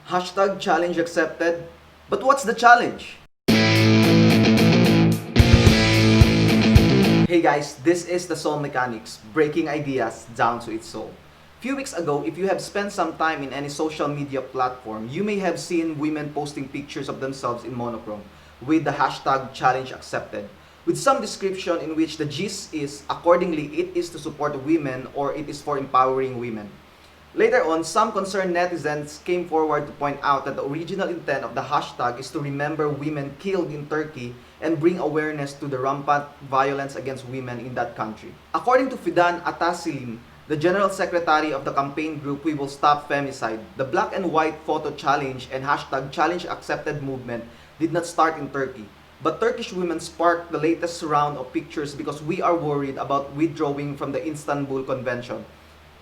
Hashtag challenge accepted. But what's the challenge? Hey guys, this is Thesoulmechanics, breaking ideas down to its soul. Few weeks ago, if you have spent some time in any social media platform, you may have seen women posting pictures of themselves in monochrome with the hashtag challenge accepted, with some description in which the gist is, accordingly, it is to support women or it is for empowering women. Later on, some concerned netizens came forward to point out that the original intent of the hashtag is to remember women killed in Turkey and bring awareness to the rampant violence against women in that country. According to Fidan Ataselim, the General Secretary of the campaign group We Will Stop Femicide, the black and white photo challenge and hashtag challenge accepted movement did not start in Turkey, but Turkish women sparked the latest round of pictures because we are worried about withdrawing from the Istanbul Convention.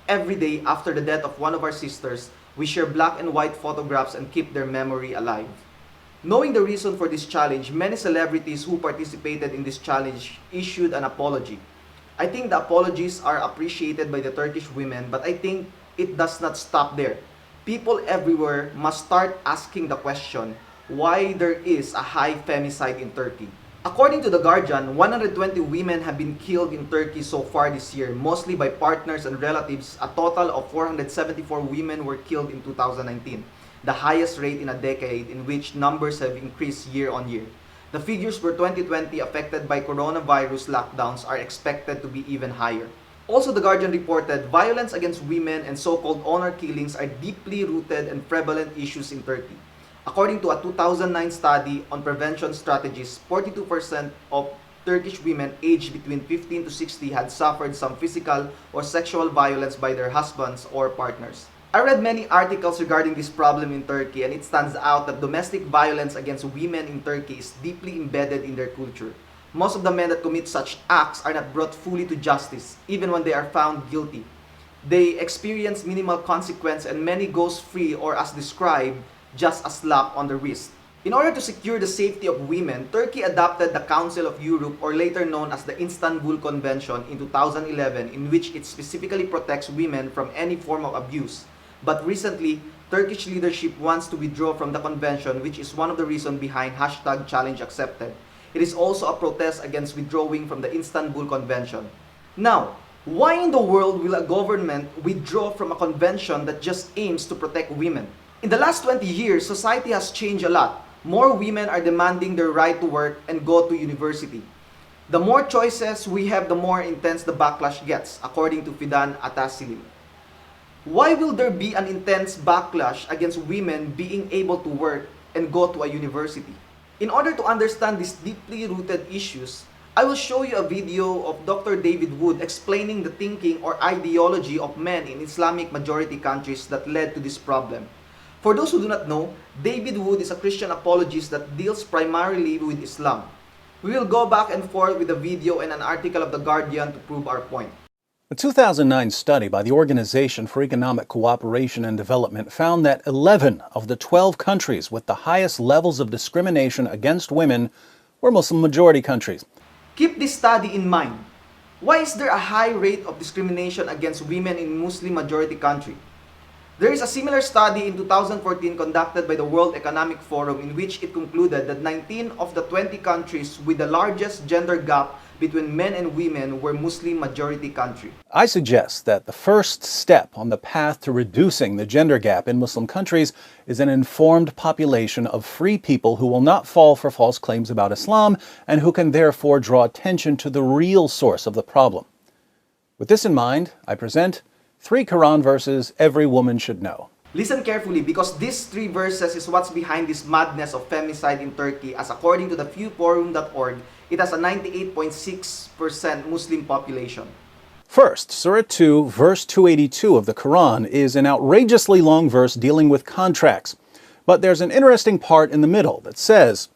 Every day after the death of one of our sisters, we share black and white photographs and keep their memory alive. Knowing the reason for this challenge, many celebrities who participated in this challenge issued an apology. I think the apologies are appreciated by the Turkish women, but I think it does not stop there. People everywhere must start asking the question, why there is a high femicide in Turkey. According to The Guardian, 120 women have been killed in Turkey so far this year, mostly by partners and relatives. A total of 474 women were killed in 2019, the highest rate in a decade, in which numbers have increased year on year. The figures for 2020 affected by coronavirus lockdowns are expected to be even higher. Also, The Guardian reported violence against women and so-called honor killings are deeply rooted and prevalent issues in Turkey. According to a 2009 study on prevention strategies, 42% of Turkish women aged between 15 to 60 had suffered some physical or sexual violence by their husbands or partners. I read many articles regarding this problem in Turkey, and it stands out that domestic violence against women in Turkey is deeply embedded in their culture. Most of the men that commit such acts are not brought fully to justice, even when they are found guilty. They experience minimal consequence and many goes free, or as described, just a slap on the wrist. In order to secure the safety of women, Turkey adopted the Council of Europe, or later known as the Istanbul Convention, in 2011, in which it specifically protects women from any form of abuse. But recently, Turkish leadership wants to withdraw from the convention, which is one of the reasons behind hashtag challenge accepted. It is also a protest against withdrawing from the Istanbul Convention. Now, why in the world will a government withdraw from a convention that just aims to protect women? In the last 20 years, society has changed a lot. More women are demanding their right to work and go to university. The more choices we have, the more intense the backlash gets, according to Fidan Ataselim. Why will there be an intense backlash against women being able to work and go to a university? In order to understand these deeply rooted issues, I will show you a video of Dr. Davidwood explaining the thinking or ideology of men in Islamic majority countries that led to this problem. For those who do not know, Davidwood is a Christian apologist that deals primarily with Islam. We will go back and forth with a video and an article of The Guardian to prove our point. A 2009 study by the Organization for Economic Cooperation and Development found that 11 of the 12 countries with the highest levels of discrimination against women were Muslim-majority countries. Keep this study in mind. Why is there a high rate of discrimination against women in Muslim-majority countries? There is a similar study in 2014 conducted by the World Economic Forum, in which it concluded that 19 of the 20 countries with the largest gender gap between men and women were Muslim-majority countries. I suggest that the first step on the path to reducing the gender gap in Muslim countries is an informed population of free people who will not fall for false claims about Islam and who can therefore draw attention to the real source of the problem. With this in mind, I present 3 Quran verses every woman should know. Listen carefully, because these 3 verses is what's behind this madness of femicide in Turkey, as according to the fewforum.org, it has a 98.6% Muslim population. First, Surah 2, verse 282 of the Quran is an outrageously long verse dealing with contracts. But there's an interesting part in the middle that says,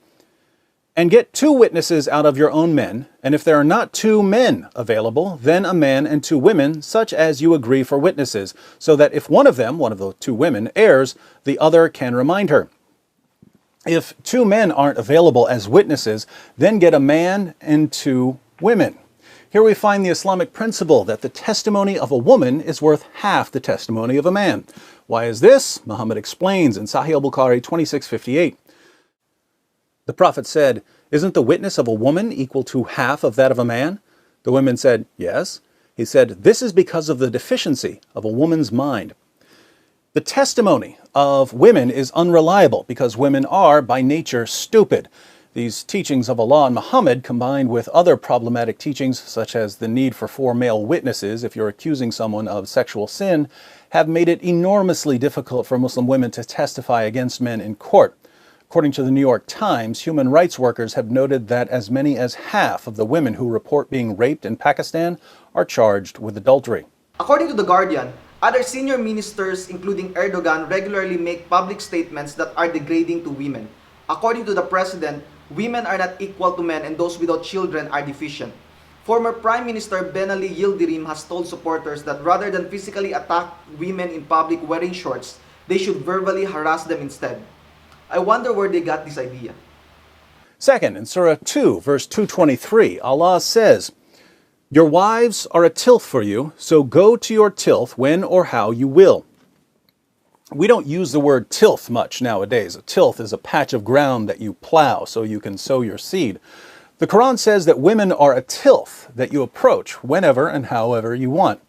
"And get 2 witnesses out of your own men, and if there are not 2 men available, then a man and 2 women, such as you agree for witnesses, so that if one of them, one of the 2 women, errs, the other can remind her. If 2 men aren't available as witnesses, then get a man and 2 women." Here we find the Islamic principle that the testimony of a woman is worth half the testimony of a man. Why is this? Muhammad explains in Sahih al-Bukhari 2658. The Prophet said, "Isn't the witness of a woman equal to half of that of a man?" The women said, "Yes." He said, "This is because of the deficiency of a woman's mind." The testimony of women is unreliable because women are, by nature, stupid. These teachings of Allah and Muhammad, combined with other problematic teachings, such as the need for 4 male witnesses if you're accusing someone of sexual sin, have made it enormously difficult for Muslim women to testify against men in court. According to the New York Times, human rights workers have noted that as many as half of the women who report being raped in Pakistan are charged with adultery. According to The Guardian, other senior ministers, including Erdogan, regularly make public statements that are degrading to women. According to the president, women are not equal to men and those without children are deficient. Former Prime Minister Binali Yildirim has told supporters that rather than physically attack women in public wearing shorts, they should verbally harass them instead. I wonder where they got this idea. Second, in Surah 2, verse 223, Allah says, "Your wives are a tilth for you, so go to your tilth when or how you will." We don't use the word tilth much nowadays. A tilth is a patch of ground that you plow so you can sow your seed. The Quran says that women are a tilth that you approach whenever and however you want.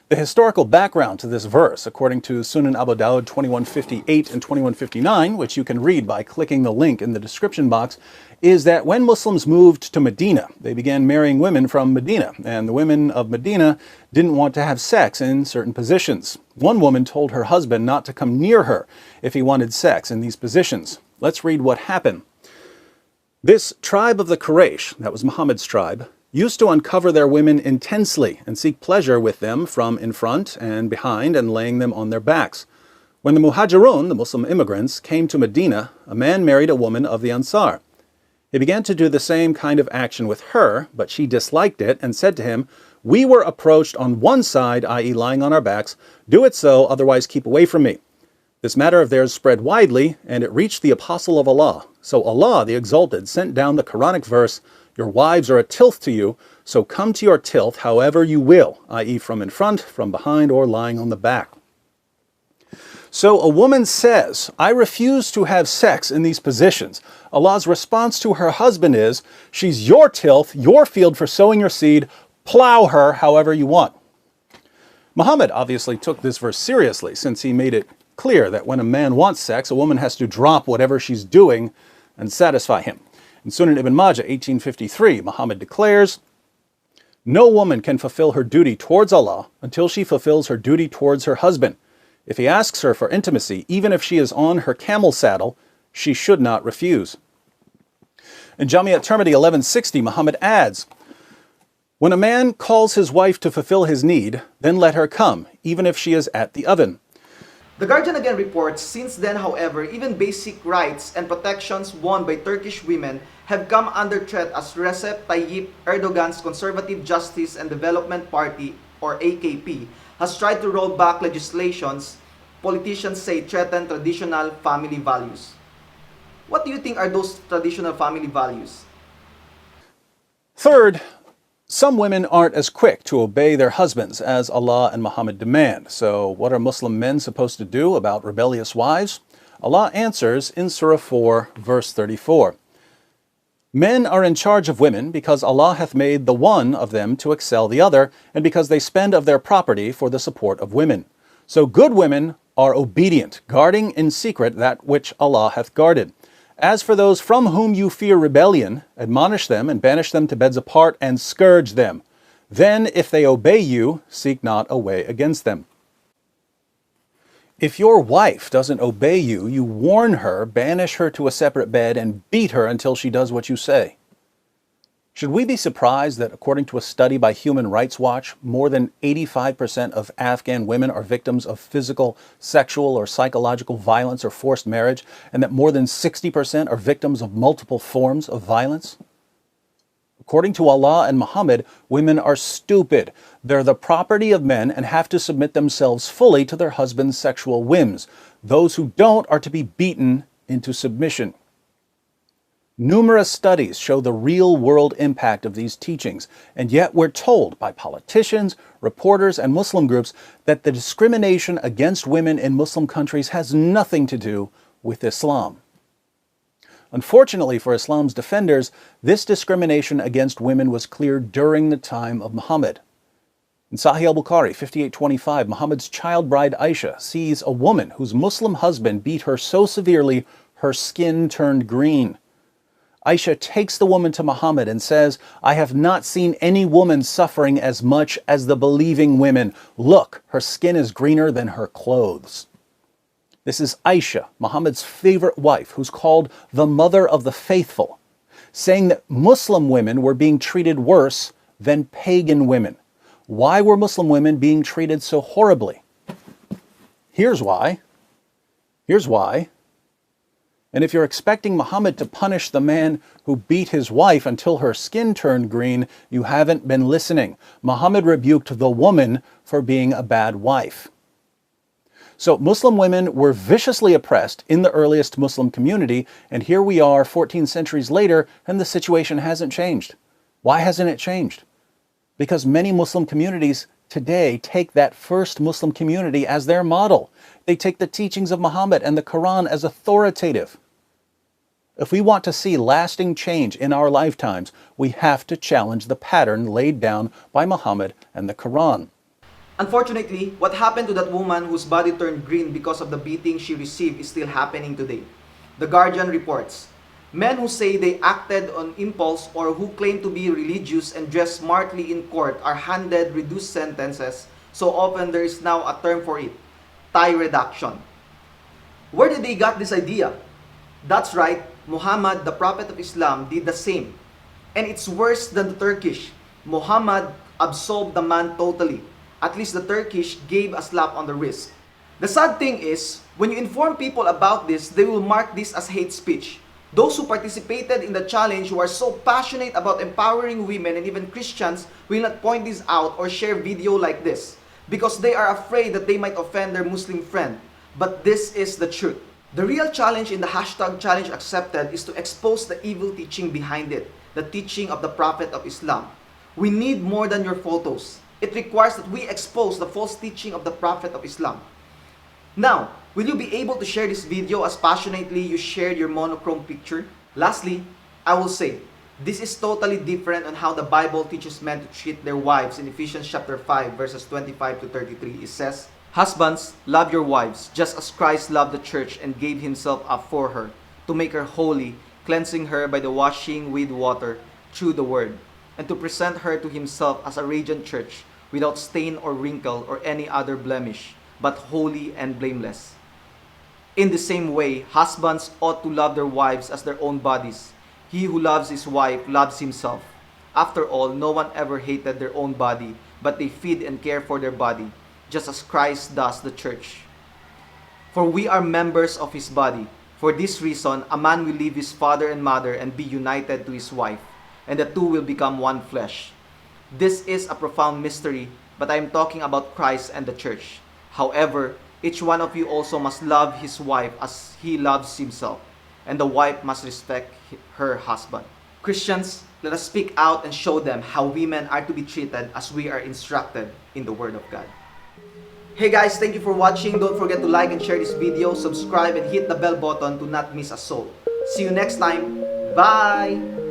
The historical background to this verse, according to Sunan Abu Dawud 2158 and 2159, which you can read by clicking the link in the description box, is that when Muslims moved to Medina, they began marrying women from Medina, and the women of Medina didn't want to have sex in certain positions. One woman told her husband not to come near her if he wanted sex in these positions. Let's read what happened. This tribe of the Quraysh, that was Muhammad's tribe, used to uncover their women intensely and seek pleasure with them from in front and behind and laying them on their backs. When the Muhajirun, the Muslim immigrants, came to Medina, a man married a woman of the Ansar. He began to do the same kind of action with her, but she disliked it and said to him, "We were approached on one side, i.e. lying on our backs. Do it so, otherwise keep away from me." This matter of theirs spread widely, and it reached the Apostle of Allah. So Allah, the Exalted, sent down the Quranic verse, "Your wives are a tilth to you, so come to your tilth however you will," i.e. from in front, from behind, or lying on the back. So a woman says, "I refuse to have sex in these positions." Allah's response to her husband is, "She's your tilth, your field for sowing your seed, plow her however you want." Muhammad obviously took this verse seriously, since he made it clear that when a man wants sex, a woman has to drop whatever she's doing and satisfy him. In Sunan Ibn Majah 1853, Muhammad declares, "No woman can fulfill her duty towards Allah until she fulfills her duty towards her husband. If he asks her for intimacy, even if she is on her camel saddle, she should not refuse." In Jami at-Tirmidhi 1160, Muhammad adds, "When a man calls his wife to fulfill his need, then let her come, even if she is at the oven." The Guardian again reports, since then, however, even basic rights and protections won by Turkish women have come under threat as Recep Tayyip Erdogan's Conservative Justice and Development Party, or AKP, has tried to roll back legislations politicians say threaten traditional family values. What do you think are those traditional family values? Third, some women aren't as quick to obey their husbands as Allah and Muhammad demand. So what are Muslim men supposed to do about rebellious wives? Allah answers in Surah 4, verse 34. "Men are in charge of women because Allah hath made the one of them to excel the other, and because they spend of their property for the support of women. So good women are obedient, guarding in secret that which Allah hath guarded. As for those from whom you fear rebellion, admonish them and banish them to beds apart and scourge them. Then, if they obey you, seek not a way against them." If your wife doesn't obey you, you warn her, banish her to a separate bed, and beat her until she does what you say. Should we be surprised that, according to a study by Human Rights Watch, more than 85% of Afghan women are victims of physical, sexual, or psychological violence or forced marriage, and that more than 60% are victims of multiple forms of violence? According to Allah and Muhammad, women are stupid. They're the property of men and have to submit themselves fully to their husband's sexual whims. Those who don't are to be beaten into submission. Numerous studies show the real-world impact of these teachings, and yet we're told by politicians, reporters, and Muslim groups that the discrimination against women in Muslim countries has nothing to do with Islam. Unfortunately for Islam's defenders, this discrimination against women was clear during the time of Muhammad. In Sahih al-Bukhari 58:25, Muhammad's child bride Aisha sees a woman whose Muslim husband beat her so severely her skin turned green. Aisha takes the woman to Muhammad and says, "I have not seen any woman suffering as much as the believing women. Look, her skin is greener than her clothes." This is Aisha, Muhammad's favorite wife, who's called the mother of the faithful, saying that Muslim women were being treated worse than pagan women. Why were Muslim women being treated so horribly? Here's why. Here's why. And if you're expecting Muhammad to punish the man who beat his wife until her skin turned green, you haven't been listening. Muhammad rebuked the woman for being a bad wife. So Muslim women were viciously oppressed in the earliest Muslim community, and here we are 14 centuries later, and the situation hasn't changed. Why hasn't it changed? Because many Muslim communities today take that first Muslim community as their model. They take the teachings of Muhammad and the Quran as authoritative. If we want to see lasting change in our lifetimes, we have to challenge the pattern laid down by Muhammad and the Quran. Unfortunately, what happened to that woman whose body turned green because of the beating she received is still happening today. The Guardian reports, men who say they acted on impulse or who claim to be religious and dress smartly in court are handed reduced sentences, so often there is now a term for it, tie reduction. Where did they get this idea? That's right, Muhammad, the Prophet of Islam, did the same. And it's worse than the Turkish. Muhammad absolved the man totally. At least the Turkish gave a slap on the wrist. The sad thing is, when you inform people about this, they will mark this as hate speech. Those who participated in the challenge, who are so passionate about empowering women and even Christians, will not point this out or share video like this because they are afraid that they might offend their Muslim friend. But this is the truth. The real challenge in the hashtag challenge accepted is to expose the evil teaching behind it, the teaching of the Prophet of Islam. We need more than your photos. It requires that we expose the false teaching of the Prophet of Islam. Now, will you be able to share this video as passionately you shared your monochrome picture? Lastly, I will say, this is totally different on how the Bible teaches men to treat their wives. In Ephesians chapter 5 verses 25 to 33, it says, "Husbands, love your wives, just as Christ loved the church and gave himself up for her, to make her holy, cleansing her by the washing with water through the word, and to present her to himself as a radiant church, without stain or wrinkle or any other blemish, but holy and blameless. In the same way, husbands ought to love their wives as their own bodies. He who loves his wife loves himself. After all, no one ever hated their own body, but they feed and care for their body, just as Christ does the church. For we are members of his body. For this reason, a man will leave his father and mother and be united to his wife, and the two will become one flesh. This is a profound mystery, but I am talking about Christ and the church. However, each one of you also must love his wife as he loves himself, and the wife must respect her husband." Christians, let us speak out and show them how women are to be treated as we are instructed in the Word of God. Hey guys, thank you for watching. Don't forget to like and share this video, subscribe, and hit the bell button to not miss a soul. See you next time. Bye!